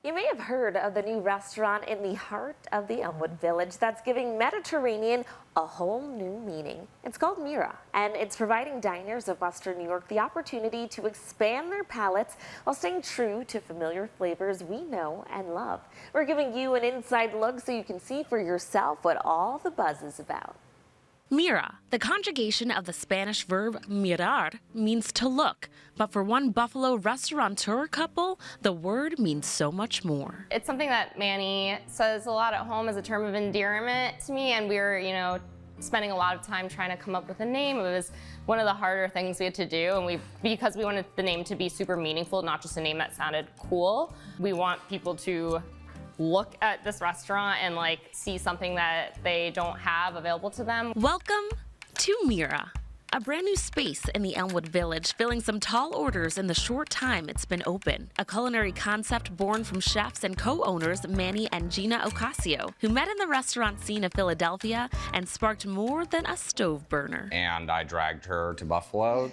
You may have heard of the new restaurant in the heart of the Elmwood village that's giving Mediterranean a whole new meaning. It's called Mira, and it's providing diners of Western New York the opportunity to expand their palates while staying true to familiar flavors we know and love. We're giving you an inside look so you can see for yourself what all the buzz is about. Mira, the conjugation of the Spanish verb mirar, means to look. But for one Buffalo restaurateur couple, the word means so much more. It's something that Manny says a lot at home as a term of endearment to me, and we were, spending a lot of time trying to come up with a name. It was one of the harder things we had to do, and because we wanted the name to be super meaningful, not just a name that sounded cool. We want people to look at this restaurant and see something that they don't have available to them. Welcome to Mira, a brand new space in the Elmwood village, filling some tall orders in the short time it's been open. A culinary concept born from chefs and co-owners Manny and Gina Ocasio, who met in the restaurant scene of Philadelphia and sparked more than a stove burner. And I dragged her to Buffalo.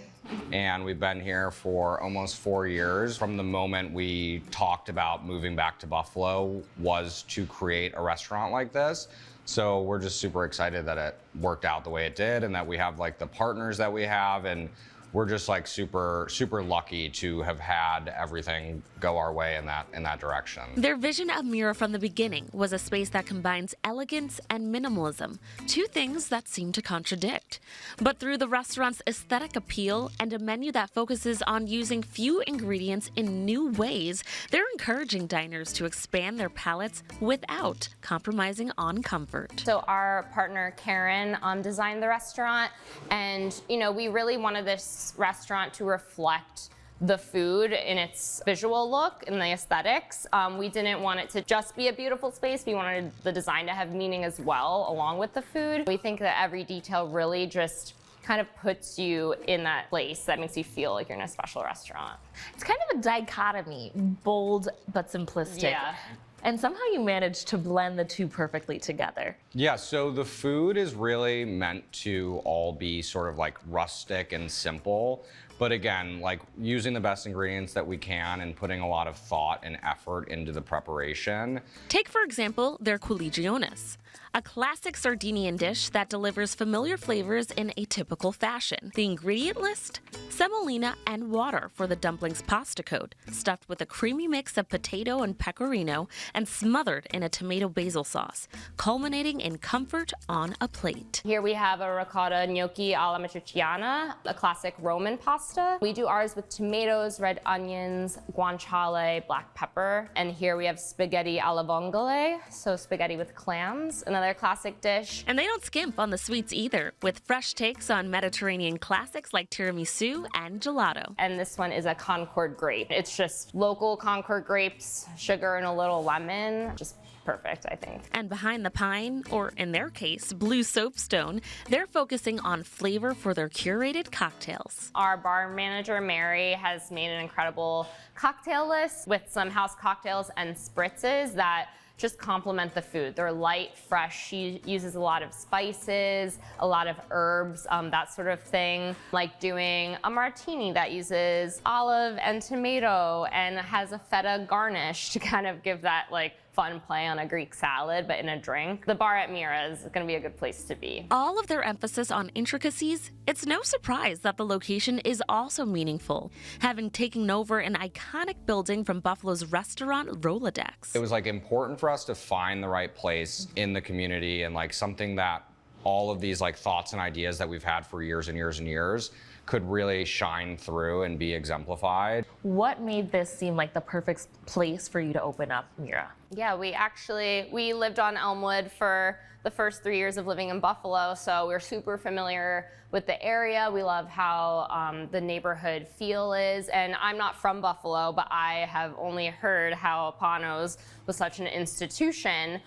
And we've been here for almost 4 years. From the moment we talked about moving back to Buffalo was to create a restaurant like this. So we're just super excited that it worked out the way it did and that we have the partners that we have, and we're just super lucky to have had everything go our way in that direction. Their vision of Mira from the beginning was a space that combines elegance and minimalism, two things that seem to contradict. But through the restaurant's aesthetic appeal and a menu that focuses on using few ingredients in new ways, they're encouraging diners to expand their palates without compromising on comfort. So our partner Karen designed the restaurant, and we really wanted this restaurant to reflect the food in its visual look and the aesthetics. We didn't want it to just be a beautiful space. We wanted the design to have meaning as well, along with the food. We think that every detail really just kind of puts you in that place that makes you feel like you're in a special restaurant. It's kind of a dichotomy, bold but simplistic. Yeah. And somehow you managed to blend the two perfectly together. Yeah, so the food is really meant to all be sort of rustic and simple. But again, using the best ingredients that we can and putting a lot of thought and effort into the preparation. Take, for example, their culigiones, a classic Sardinian dish that delivers familiar flavors in a typical fashion. The ingredient list? Semolina and water for the dumplings pasta coat, stuffed with a creamy mix of potato and pecorino and smothered in a tomato basil sauce, culminating in comfort on a plate. Here we have a ricotta gnocchi alla matriciana, a classic Roman pasta. We do ours with tomatoes, red onions, guanciale, black pepper. And here we have spaghetti alla vongole, so spaghetti with clams, another classic dish. And they don't skimp on the sweets either, with fresh takes on Mediterranean classics like tiramisu and gelato. And this one is a Concord grape. It's just local Concord grapes, sugar and a little lemon, just perfect, I think. And behind the pine, or in their case, blue soapstone, they're focusing on flavor for their curated cocktails. Our bar manager, Mary, has made an incredible cocktail list with some house cocktails and spritzes that just complement the food. They're light, fresh. She uses a lot of spices, a lot of herbs, that sort of thing. Like doing a martini that uses olive and tomato and has a feta garnish to kind of give that fun play on a Greek salad, but in a drink. The bar at Mira is gonna be a good place to be. All of their emphasis on intricacies, it's no surprise that the location is also meaningful, having taken over an iconic building from Buffalo's restaurant Rolodex. It was important for us to find the right place in the community and something that all of these thoughts and ideas that we've had for years and years and years could really shine through and be exemplified. What made this seem like the perfect place for you to open up Mira? Yeah, we lived on Elmwood for the first 3 years of living in Buffalo, so we're super familiar with the area. We love how the neighborhood feel is, and I'm not from Buffalo, but I have only heard how Panos was such an institution.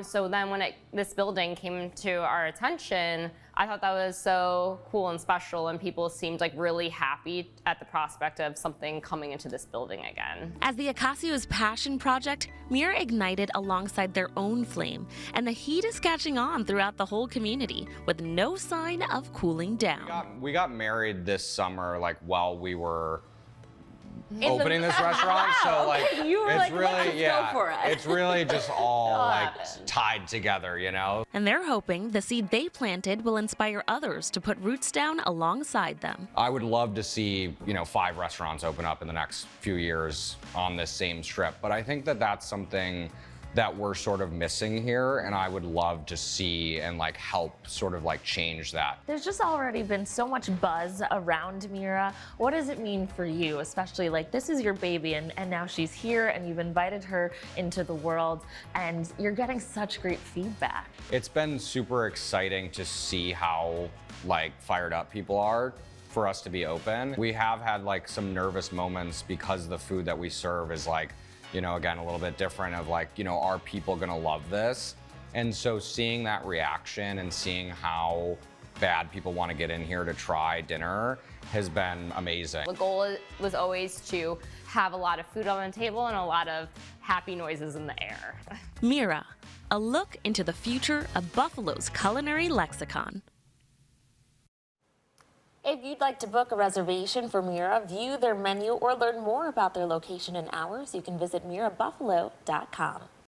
So then when this building came to our attention, I thought that was so cool and special, and people seemed really happy at the prospect of something coming into this building again. As the Ocasio's passion project, Mira ignited alongside their own flame, and the heat is catching on throughout the whole community with no sign of cooling down. We got married this summer while we were opening this restaurant. So like, You were it's like, really, let's just yeah, go for it. it's really just all like tied together, you know? And they're hoping the seed they planted will inspire others to put roots down alongside them. I would love to see, 5 restaurants open up in the next few years on this same strip. But I think that that's something that we're sort of missing here, and I would love to see and like help sort of like change that. There's just already been so much buzz around Mira. What does it mean for you, especially like this is your baby and now she's here and you've invited her into the world and you're getting such great feedback. It's been super exciting to see how like fired up people are for us to be open. We have had like some nervous moments because the food that we serve is like, again, a little bit different of like, are people gonna love this? And so seeing that reaction and seeing how bad people want to get in here to try dinner has been amazing. The goal was always to have a lot of food on the table and a lot of happy noises in the air. Mira, a look into the future of Buffalo's culinary lexicon. If you'd like to book a reservation for Mira, view their menu, or learn more about their location and hours, you can visit mirabuffalo.com.